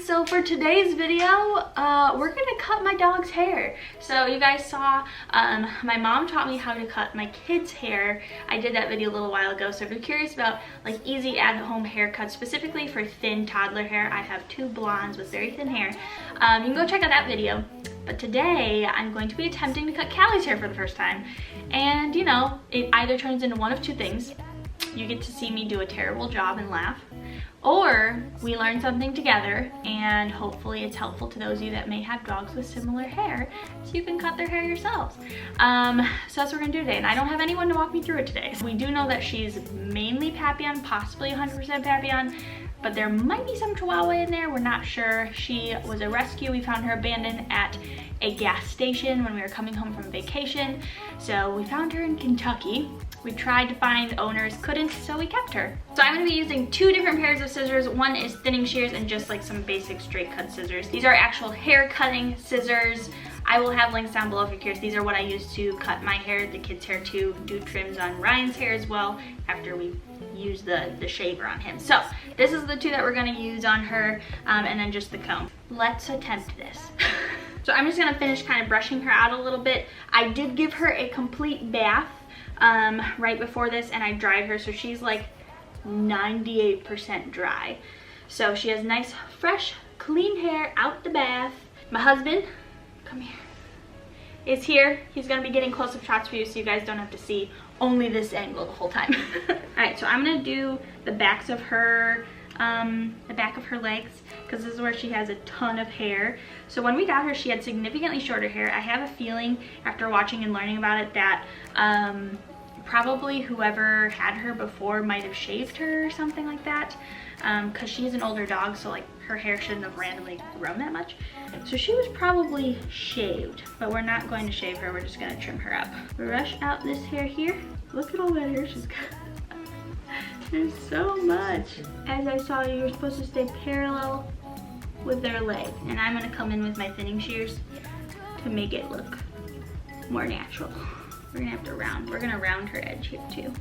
So for today's video, we're gonna cut my dog's hair. So you guys saw, my mom taught me how to cut my kids' hair. I did that video a little while ago, so if you're curious about like easy at-home haircuts, specifically for thin toddler hair, I have two blondes with very thin hair. You can go check out that video. But today, I'm going to be attempting to cut Callie's hair for the first time. And you know, it either turns into one of two things. You get to see me do a terrible job and laugh, or we learn something together and hopefully it's helpful to those of you that may have dogs with similar hair so you can cut their hair yourselves. So that's what we're gonna do today, and I don't have anyone to walk me through it today. We do know that she's mainly Papillon, possibly 100% Papillon, but there might be some Chihuahua in there, we're not sure. She was a rescue. We found her abandoned at a gas station when we were coming home from vacation. So we found her in Kentucky. We tried to find owners, couldn't, so we kept her. So I'm gonna be using two different pairs of scissors. One is thinning shears and just like some basic straight cut scissors. These are actual hair cutting scissors. I will have links down below if you're curious. These are what I use to cut my hair, the kids' hair too, do trims on Ryan's hair as well after we use the shaver on him. So this is the two that we're gonna use on her, and then just the comb. Let's attempt this. So I'm just gonna finish kind of brushing her out a little bit. I did give her a complete bath right before this, and I dried her, so she's like 98% dry. So she has nice, fresh, clean hair out the bath. My husband, come here, is here. He's gonna be getting close-up shots for you so you guys don't have to see only this angle the whole time. All right, so I'm gonna do the backs of her, the back of her legs, because this is where she has a ton of hair. So when we got her, she had significantly shorter hair. I have a feeling after watching and learning about it that probably whoever had her before might have shaved her or something like that, because she's an older dog, so like her hair shouldn't have randomly grown that much. So she was probably shaved, but we're not going to shave her. We're just gonna trim her up. Brush out this hair here. Look at all that hair she's got. There's so much. As I saw, you're supposed to stay parallel with their leg, and I'm gonna come in with my thinning shears to make it look more natural. We're gonna have to round. We're gonna round her edge here too.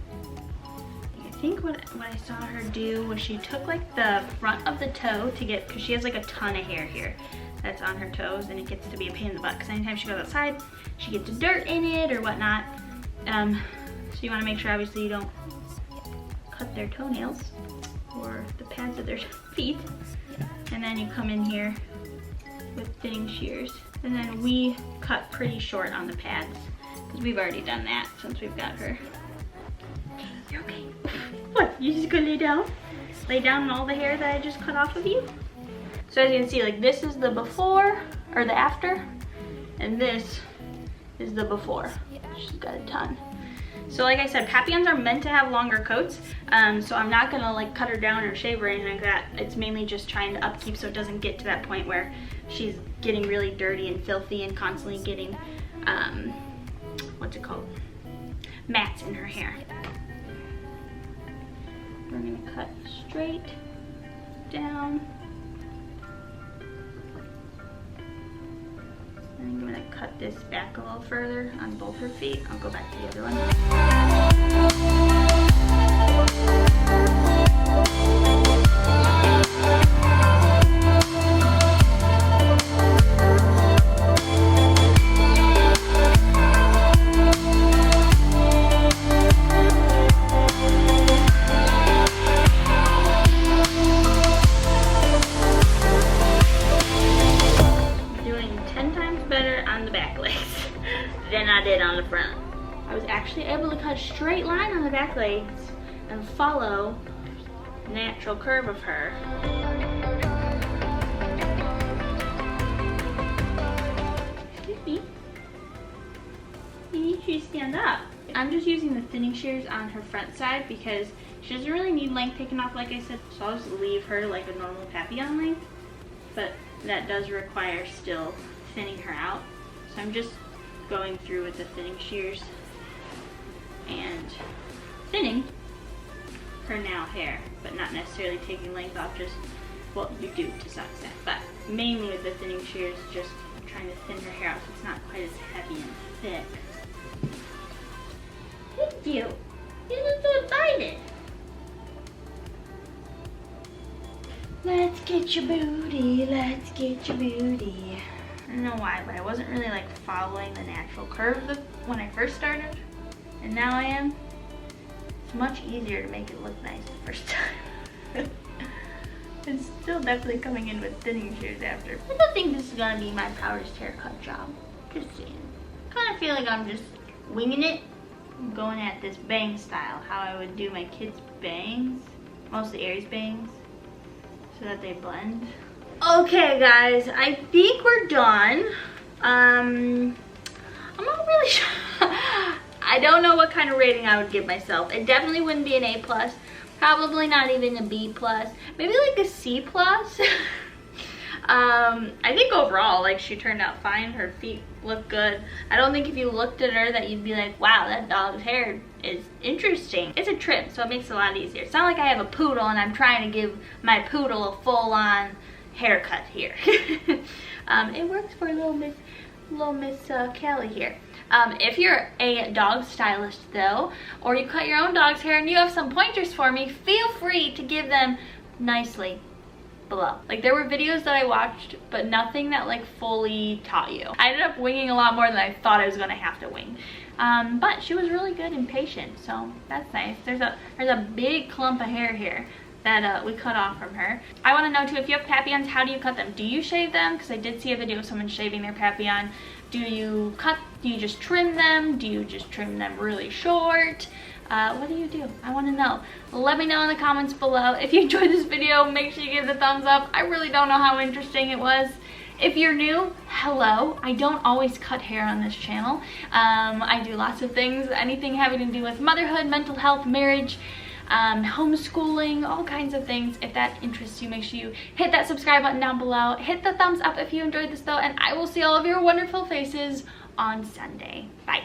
I think what I saw her do was she took like the front of the toe to get, because she has like a ton of hair here that's on her toes, and it gets to be a pain in the butt because anytime she goes outside, she gets dirt in it or whatnot. So you want to make sure obviously you don't cut their toenails or the pads of their feet. And then you come in here with thinning shears, and then we cut pretty short on the pads because we've already done that since we've got her. You're okay. What, you just gonna lay down? Lay down on all the hair that I just cut off of you? So as you can see, like this is the before, or the after, and this is the before. She's got a ton. So like I said, Papillons are meant to have longer coats, so I'm not gonna like cut her down or shave her or anything like that. It's mainly just trying to upkeep so it doesn't get to that point where she's getting really dirty and filthy and constantly getting, what's it called? Mats in her hair. We're gonna cut straight down. I'm gonna cut this back a little further on both her feet. I'll go back to the other one. Than I did on the front. I was actually able to cut a straight line on the back legs and follow the natural curve of her. Excuse me. You need to stand up. I'm just using the thinning shears on her front side because she doesn't really need length taken off, like I said, so I'll just leave her like a normal Papillon length, but that does require still thinning her out. So I'm just going through with the thinning shears and thinning her now hair, but not necessarily taking length off, just what you do to some extent. But mainly with the thinning shears, just trying to thin her hair out so it's not quite as heavy and thick. Thank you. You look so excited. Let's get your booty, let's get your booty. I don't know why, but I wasn't really like following the natural curve when I first started, and now I am. It's much easier to make it look nice the first time. It's still definitely coming in with thinning shears after. I don't think this is gonna be my proudest haircut job. Just saying. Kind of feel like I'm just winging it. I'm going at this bang style, how I would do my kids' bangs, mostly Aries bangs, so that they blend. Okay guys, I think we're done. I'm not really sure. I don't know what kind of rating I would give myself. It definitely wouldn't be an A+. Probably not even a B+. Maybe like a C+. I think overall, like, she turned out fine. Her feet look good. I don't think if you looked at her that you'd be like, wow, that dog's hair is interesting. It's a trim, so it makes it a lot easier. It's not like I have a poodle and I'm trying to give my poodle a full-on haircut here. It works for little Miss Callie here. If you're a dog stylist though, or you cut your own dog's hair and you have some pointers for me, feel free to give them nicely below. Like, there were videos that I watched, but nothing that like fully taught you. I ended up winging a lot more than I thought I was gonna have to wing. But she was really good and patient, so that's nice. There's a big clump of hair here that we cut off from her. I want to know too, if you have papillons, how do you cut them? Do you shave them? Because I did see a video of someone shaving their papillon. Do you just trim them? Do you just trim them really short? What do you do? I want to know. Let me know in the comments below. If you enjoyed this video, make sure you give it a thumbs up. I really don't know how interesting it was. If you're new, hello. I don't always cut hair on this channel. I do lots of things, anything having to do with motherhood, mental health, marriage, homeschooling, all kinds of things. If that interests you, make sure you hit that subscribe button down below. Hit the thumbs up if you enjoyed this though, and I will see all of your wonderful faces on Sunday. Bye.